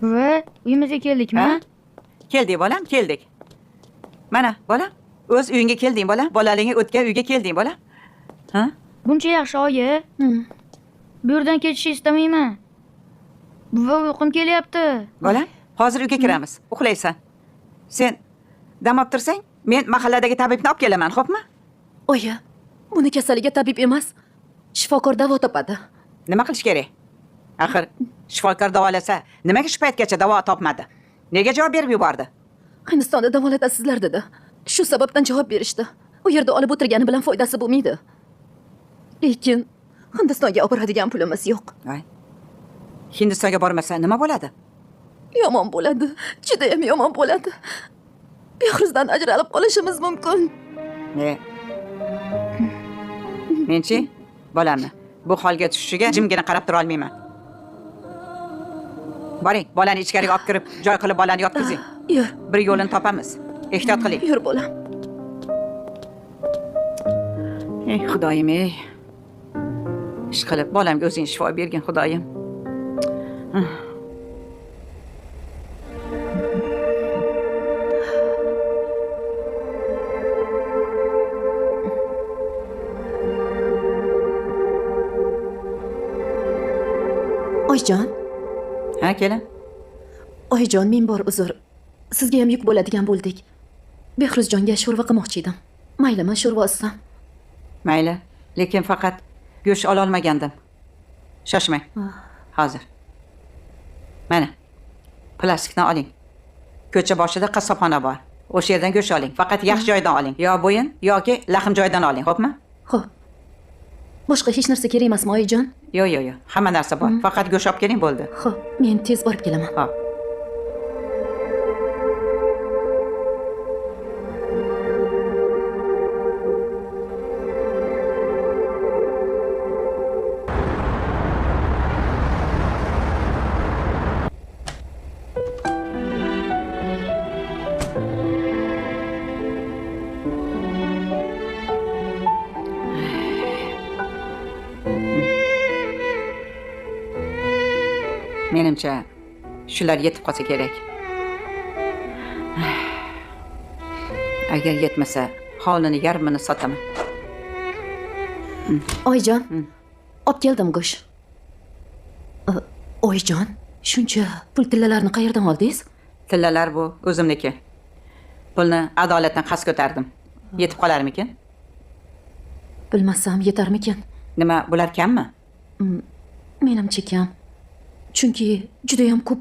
Buvi, uyimizga keldikmi? Ha? Keldik bolam, keldik. Mana, bolam, o'z uyingga kelding bolam. Bolaliging o'tgan uyga kelding bolam. Ha? Buncha yaxshi oyi. Bu yerdan ketishni istamayman. Buvi, uyqum kelyapti. Bolam, hozir uyga kiramiz. Uxlaysan. Sen dam olib tursang, men mahalladagi tabibni olib kelaman, xo'pmi? Oyi, buni kasaliga tabib emas, shifokor davo topadi. Nima qilish kerak? Axir shifokor davolasa, nimaga shu paytgacha davo topmadi? Nega javob berib yubordi? Hindistonda davolatasizlar dedi. Shu sababdan javob berishdi. U yerda olib o'tirgani bilan foydasi bo'lmaydi. Lekin Hindistonga olib boradigan pulimiz yo'q. Voy. Hindistonga bormasa nima bo'ladi? Yomon bo'ladi. Juda ham yomon bo'ladi. Behruzdan ajralib qolishimiz mumkin. Menchi, bolamni bu holga tushishiga jimgina qarab tura olmayman. Boring, bolani ichkariga olib kirib, joy qilib bolani yotqizing. Yur. Bir yo'lini topamiz. Ehtiyot qiling. Yur bolam. Ey Xudoyim, ey. Ishqilib bolamga o'zing shifo bergin, Xudoyim. Oyjon. Ha, kelin. Oyjon, men bor uzr. Sizga ham yuk bo'ladigan bo'ldik. Behruzjonga sho'rva qilmoqchi edim. Maylimi, sho'rva olsam? Mayli, lekin faqat go'sht ola olmagandim. Shoshmang. Hozir. Mana. Plastikdan oling. Ko'cha boshida qassobxona bor. O'sha yerdan go'sht oling. Faqat yaxshi joydan oling. Yo bo'yin yoki lahm joydan oling, xo'pmi? Xo'p. Boshqa hech narsa kerak emasmi, oyijon? Yo'q. Hamma narsa bor. Faqat go'sht olib keling bo'ldi. Xo'p, men tez borib kelaman. Xo'p. Menimcha, shular yetib qolsa kerak. Agar yetmasa, hovlini yarmini sotaman. Oyijon, olib keldim go'sht. Oyijon, shuncha pul tillalarni qayerdan oldingiz? Tillalar bu o'zimniki. Pulni adolatdan qasd ko'tardim. Yetib qolarmikin? Bilmasam yetarmikin? Nima, bular kammi? Menimcha kam. Chunki juda ham ko'p